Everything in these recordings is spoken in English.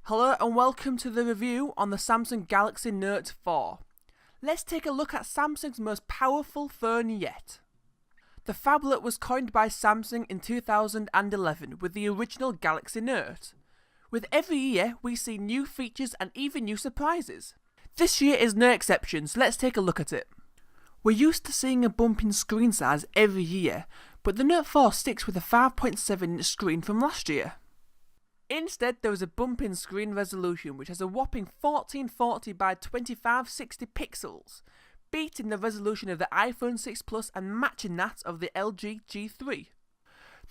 Hello and welcome to the review on the Samsung Galaxy Note 4. Let's take a look at Samsung's most powerful phone yet. The phablet was coined by Samsung in 2011 with the original Galaxy Note. With every year, we see new features and even new surprises. This year is no exception, so let's take a look at it. We're used to seeing a bump in screen size every year, but the Note 4 sticks with a 5.7-inch screen from last year. Instead, there was a bump in screen resolution which has a whopping 1440 by 2560 pixels, beating the resolution of the iPhone 6 Plus and matching that of the LG G3.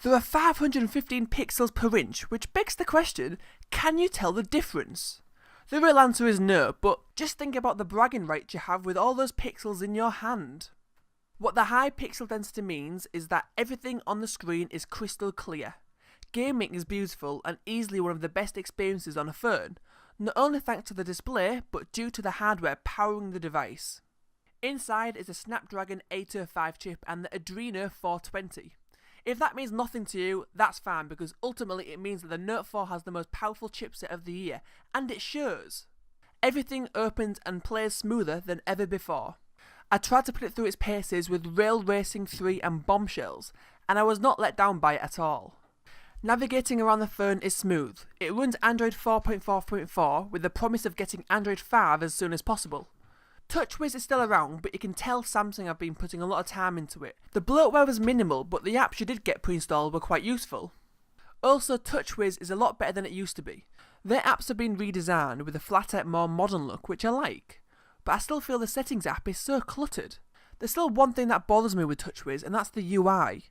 There are 515 pixels per inch, which begs the question, can you tell the difference? The real answer is no, but just think about the bragging rights you have with all those pixels in your hand. What the high pixel density means is that everything on the screen is crystal clear. Gaming is beautiful and easily one of the best experiences on a phone, not only thanks to the display, but due to the hardware powering the device. Inside is a Snapdragon 805 chip and the Adreno 420. If that means nothing to you, that's fine, because ultimately it means that the Note 4 has the most powerful chipset of the year, and it shows. Everything opens and plays smoother than ever before. I tried to put it through its paces with Rail Racing 3 and Bombshells, and I was not let down by it at all. Navigating around the phone is smooth. It runs Android 4.4.4 with the promise of getting Android 5 as soon as possible. TouchWiz is still around, but you can tell Samsung have been putting a lot of time into it. The bloatware was minimal, but the apps you did get pre-installed were quite useful. Also, TouchWiz is a lot better than it used to be. Their apps have been redesigned with a flatter, more modern look, which I like. But I still feel the settings app is so cluttered. There's still one thing that bothers me with TouchWiz, and that's the UI.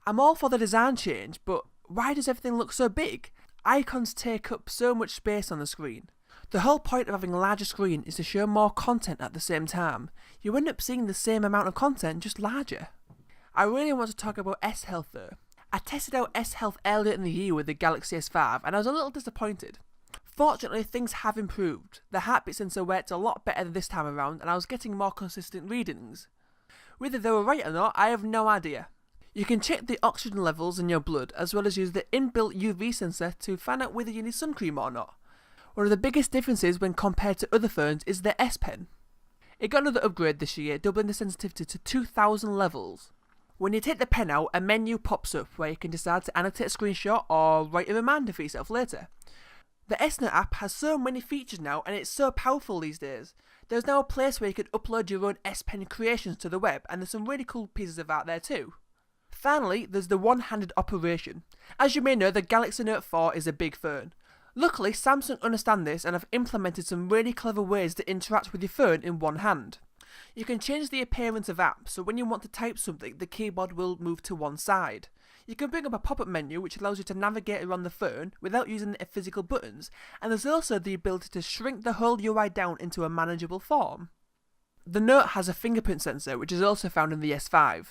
I'm all for the design change, but why does everything look so big? Icons take up so much space on the screen. The whole point of having a larger screen is to show more content at the same time. You end up seeing the same amount of content, just larger. I really want to talk about S-Health though. I tested out S-Health earlier in the year with the Galaxy S5 and I was a little disappointed. Fortunately, things have improved. The heartbeat sensor worked a lot better this time around and I was getting more consistent readings. Whether they were right or not, I have no idea. You can check the oxygen levels in your blood as well as use the inbuilt UV sensor to find out whether you need sun cream or not. One of the biggest differences when compared to other phones is the S Pen. It got another upgrade this year, doubling the sensitivity to 2000 levels. When you take the pen out, a menu pops up where you can decide to annotate a screenshot or write a reminder for yourself later. The S Note app has so many features now and it's so powerful these days. There's now a place where you can upload your own S Pen creations to the web and there's some really cool pieces of art there too. Finally, there's the one-handed operation. As you may know, the Galaxy Note 4 is a big phone. Luckily, Samsung understand this and have implemented some really clever ways to interact with your phone in one hand. You can change the appearance of apps, so when you want to type something, the keyboard will move to one side. You can bring up a pop-up menu which allows you to navigate around the phone without using physical buttons, and there's also the ability to shrink the whole UI down into a manageable form. The Note has a fingerprint sensor which is also found in the S5.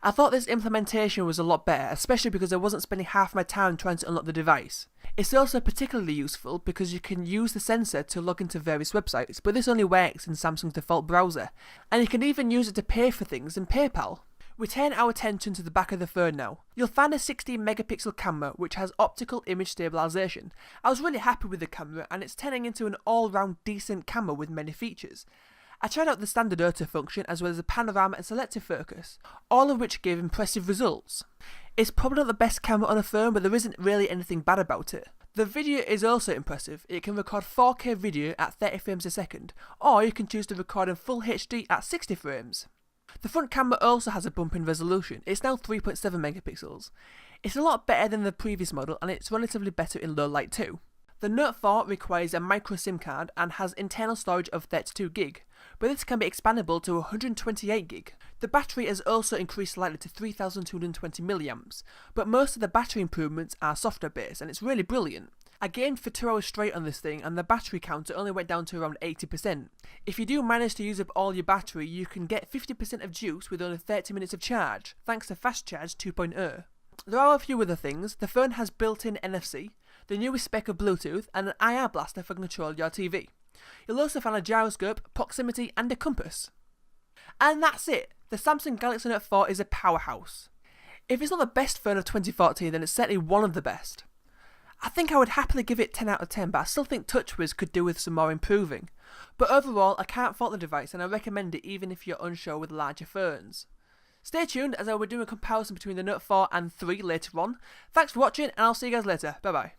I thought this implementation was a lot better, especially because I wasn't spending half my time trying to unlock the device. It's also particularly useful because you can use the sensor to log into various websites, but this only works in Samsung's default browser, and you can even use it to pay for things in PayPal. We turn our attention to the back of the phone now. You'll find a 16 megapixel camera which has optical image stabilization. I was really happy with the camera and it's turning into an all-round decent camera with many features. I tried out the standard auto function as well as the panorama and selective focus, all of which gave impressive results. It's probably not the best camera on a phone, but there isn't really anything bad about it. The video is also impressive. It can record 4K video at 30 frames a second, or you can choose to record in full HD at 60 frames. The front camera also has a bump in resolution. It's now 3.7 megapixels. It's a lot better than the previous model and it's relatively better in low light too. The Note 4 requires a micro SIM card and has internal storage of 32GB, but this can be expandable to 128GB. The battery has also increased slightly to 3220 mAh, but most of the battery improvements are software based and it's really brilliant. I gamed for 2 hours straight on this thing and the battery counter only went down to around 80%. If you do manage to use up all your battery, you can get 50% of juice with only 30 minutes of charge, thanks to Fast Charge 2.0. There are a few other things. The phone has built-in NFC, the newest spec of Bluetooth, and an IR blaster for control your TV. You'll also find a gyroscope, proximity and a compass. And that's it! The Samsung Galaxy Note 4 is a powerhouse. If it's not the best phone of 2014, then it's certainly one of the best. I think I would happily give it 10 out of 10, but I still think TouchWiz could do with some more improving. But overall, I can't fault the device and I recommend it even if you're unsure with larger phones. Stay tuned as I will be doing a comparison between the Note 4 and 3 later on. Thanks for watching and I'll see you guys later. Bye bye.